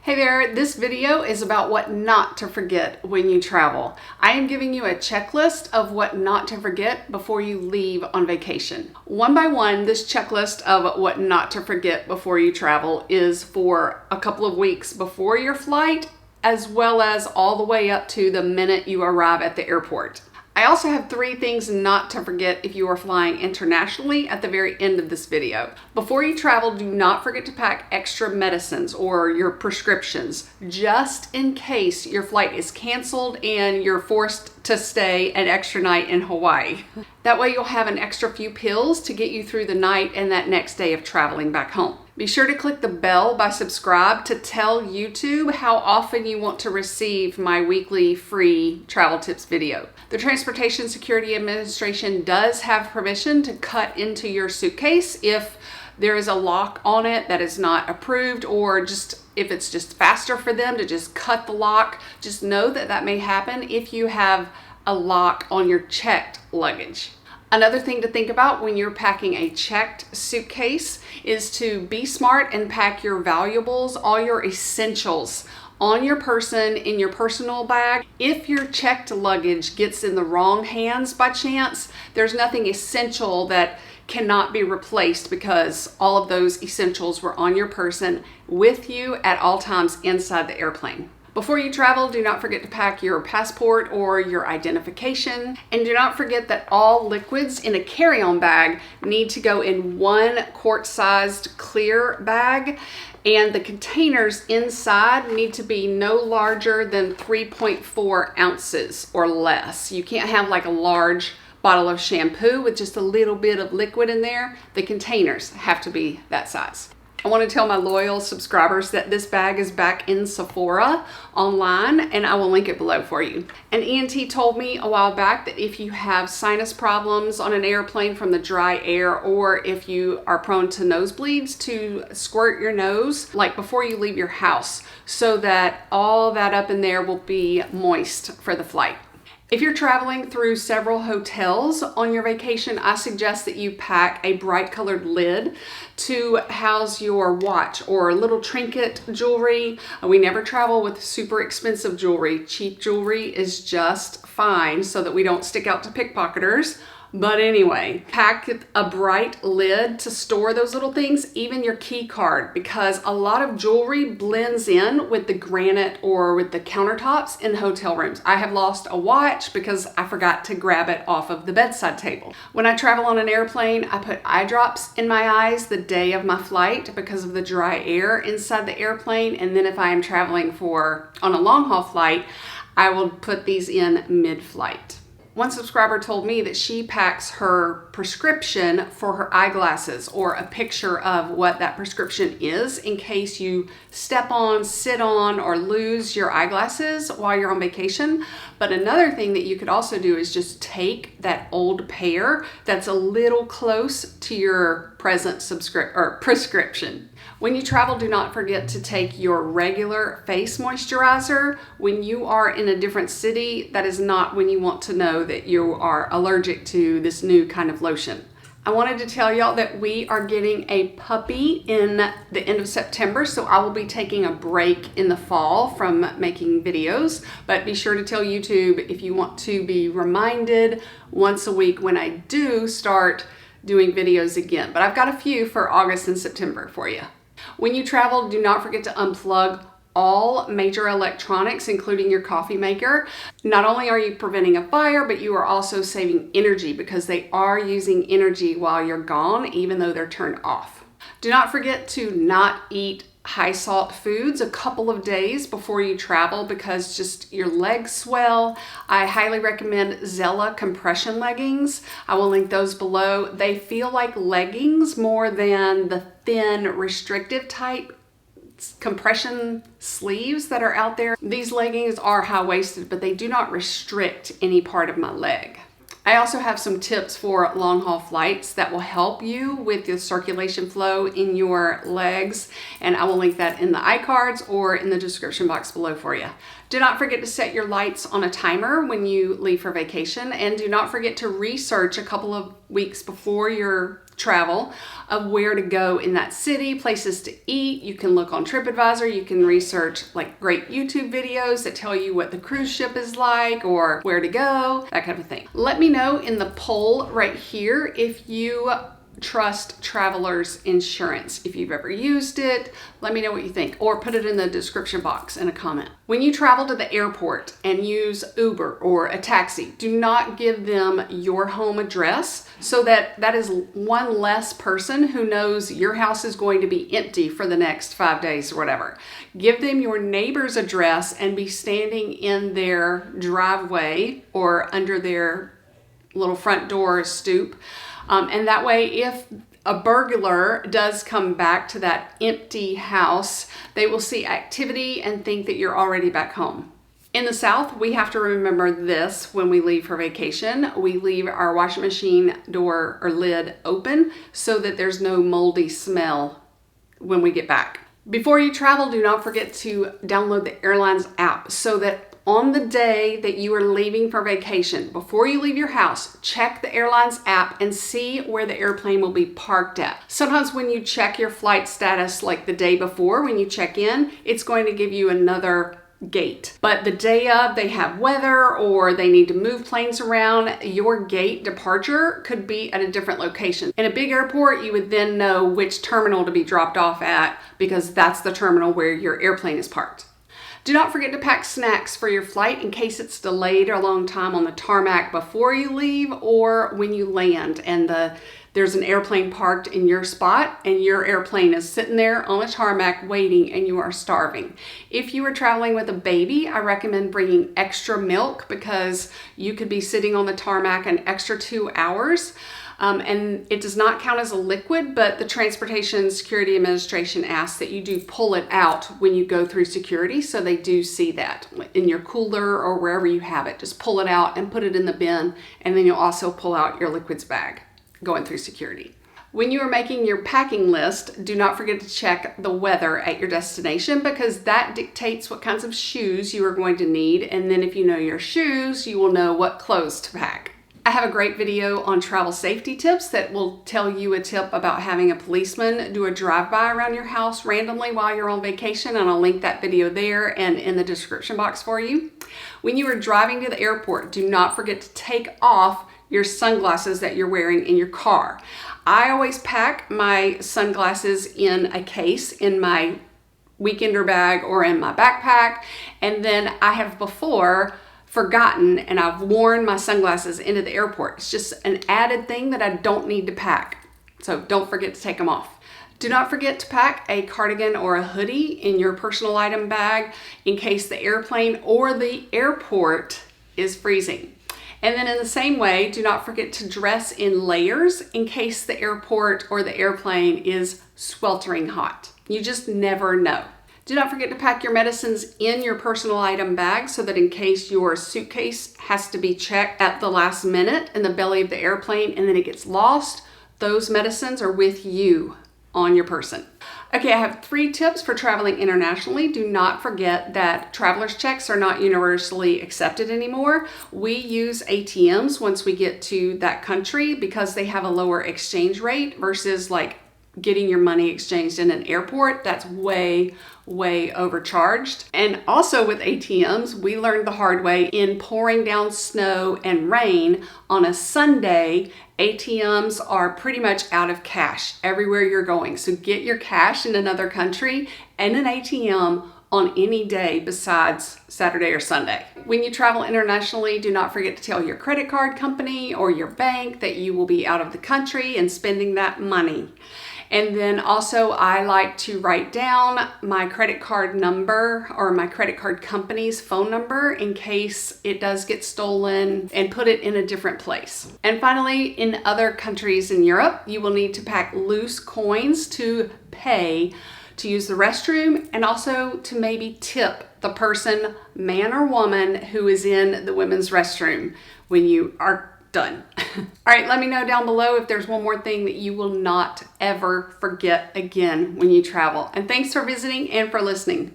Hey there, this video is about what not to forget when you travel. I am giving you a checklist of what not to forget before you leave on vacation. One by one, this checklist of what not to forget before you travel is for a couple of weeks before your flight, as well as all the way up to the minute you arrive at the airport. I also have 3 things not to forget if you are flying internationally at the very end of this video. Before you travel, do not forget to pack extra medicines or your prescriptions, just in case your flight is canceled and you're forced to stay an extra night in Hawaii. That way you'll have an extra few pills to get you through the night and that next day of traveling back home. Be sure to click the bell by subscribe to tell YouTube how often you want to receive my weekly free travel tips video. The Transportation Security Administration does have permission to cut into your suitcase if there is a lock on it that is not approved, or just if it's just faster for them to just cut the lock. Just know that that may happen if you have a lock on your checked luggage. Another thing to think about when you're packing a checked suitcase is to be smart and pack your valuables, all your essentials, on your person in your personal bag. If your checked luggage gets in the wrong hands by chance, there's nothing essential that cannot be replaced because all of those essentials were on your person with you at all times inside the airplane. Before you travel, do not forget to pack your passport or your identification. And do not forget that all liquids in a carry-on bag need to go in one quart-sized clear bag. And the containers inside need to be no larger than 3.4 ounces or less. You can't have like a large bottle of shampoo with just a little bit of liquid in there. The containers have to be that size. I want to tell my loyal subscribers that this bag is back in Sephora online, and I will link it below for you. An ENT told me a while back that if you have sinus problems on an airplane from the dry air, or if you are prone to nosebleeds, to squirt your nose like before you leave your house, so that all that up in there will be moist for the flight. If you're traveling through several hotels on your vacation, I suggest that you pack a bright colored lid to house your watch or little trinket jewelry. We never travel with super expensive jewelry. Cheap jewelry is just fine so that we don't stick out to pickpocketers. But anyway, pack a bright lid to store those little things, even your key card, because a lot of jewelry blends in with the granite or with the countertops in hotel rooms. I have lost a watch because I forgot to grab it off of the bedside table. When I travel on an airplane, I put eye drops in my eyes the day of my flight because of the dry air inside the airplane. And then if I am traveling on a long haul flight, I will put these in mid-flight. One subscriber told me that she packs her prescription for her eyeglasses, or a picture of what that prescription is in case you step on, sit on, or lose your eyeglasses while you're on vacation. But another thing that you could also do is just take that old pair that's a little close to your present prescription. When you travel, do not forget to take your regular face moisturizer. When you are in a different city, that is not when you want to know that you are allergic to this new kind of lotion. I wanted to tell y'all that we are getting a puppy in the end of September, so I will be taking a break in the fall from making videos. But be sure to tell YouTube if you want to be reminded once a week when I do start doing videos again. But I've got a few for August and September for you. When you travel, do not forget to unplug all major electronics, including your coffee maker. Not only are you preventing a fire, but you are also saving energy because they are using energy while you're gone, even though they're turned off. Do not forget to not eat high salt foods a couple of days before you travel because just your legs swell. I highly recommend Zella compression leggings. I will link those below. They feel like leggings more than the thin restrictive type compression sleeves that are out there. These leggings are high-waisted, but they do not restrict any part of my leg. I also have some tips for long haul flights that will help you with the circulation flow in your legs, and I will link that in the iCards or in the description box below for you. Do not forget to set your lights on a timer when you leave for vacation, and do not forget to research a couple of weeks before your travel of where to go in that city, places to eat. You can look on TripAdvisor. You can research like great YouTube videos that tell you what the cruise ship is like or where to go, that kind of thing. Let me know in the poll right here if you trust Travelers Insurance. If you've ever used it, let me know what you think, or put it in the description box in a comment. When you travel to the airport and use Uber or a taxi, do not give them your home address, so that is one less person who knows your house is going to be empty for the next 5 days or whatever. Give them your neighbor's address and be standing in their driveway or under their little front door stoop. And that way, if a burglar does come back to that empty house, they will see activity and think that you're already back home. In the South, we have to remember this when we leave for vacation. We leave our washing machine door or lid open so that there's no moldy smell when we get back. Before you travel, do not forget to download the airline's app so that on the day that you are leaving for vacation, before you leave your house, check the airline's app and see where the airplane will be parked at. Sometimes when you check your flight status like the day before, when you check in, it's going to give you another gate. But the day of, they have weather or they need to move planes around, your gate departure could be at a different location. In a big airport, you would then know which terminal to be dropped off at because that's the terminal where your airplane is parked. Do not forget to pack snacks for your flight in case it's delayed a long time on the tarmac before you leave or when you land and there's an airplane parked in your spot and your airplane is sitting there on the tarmac waiting and you are starving. If you are traveling with a baby, I recommend bringing extra milk because you could be sitting on the tarmac an extra 2 hours. And it does not count as a liquid, but the Transportation Security Administration asks that you do pull it out when you go through security. So they do see that in your cooler or wherever you have it. Just pull it out and put it in the bin. And then you'll also pull out your liquids bag going through security. When you are making your packing list, do not forget to check the weather at your destination because that dictates what kinds of shoes you are going to need. And then if you know your shoes, you will know what clothes to pack. I have a great video on travel safety tips that will tell you a tip about having a policeman do a drive-by around your house randomly while you're on vacation, and I'll link that video there and in the description box for you. When you are driving to the airport, do not forget to take off your sunglasses that you're wearing in your car. I always pack my sunglasses in a case in my weekender bag or in my backpack, and then I have before forgotten and I've worn my sunglasses into the airport. It's just an added thing that I don't need to pack. So don't forget to take them off. Do not forget to pack a cardigan or a hoodie in your personal item bag in case the airplane or the airport is freezing. And then in the same way, do not forget to dress in layers in case the airport or the airplane is sweltering hot. You just never know. Do not forget to pack your medicines in your personal item bag so that in case your suitcase has to be checked at the last minute in the belly of the airplane and then it gets lost, those medicines are with you on your person. Okay, I have 3 tips for traveling internationally. Do not forget that traveler's checks are not universally accepted anymore. We use ATMs once we get to that country because they have a lower exchange rate versus like getting your money exchanged in an airport. That's way overcharged. And also with ATMs, we learned the hard way in pouring down snow and rain on a Sunday. ATMs are pretty much out of cash everywhere you're going. So get your cash in another country and an ATM on any day besides Saturday or Sunday. When you travel internationally, do not forget to tell your credit card company or your bank that you will be out of the country and spending that money. And then also I like to write down my credit card number or my credit card company's phone number in case it does get stolen and put it in a different place. And finally, in other countries in Europe, you will need to pack loose coins to pay to use the restroom and also to maybe tip the person, man or woman, who is in the women's restroom when you are done. All right, let me know down below if there's one more thing that you will not ever forget again when you travel. And thanks for visiting and for listening.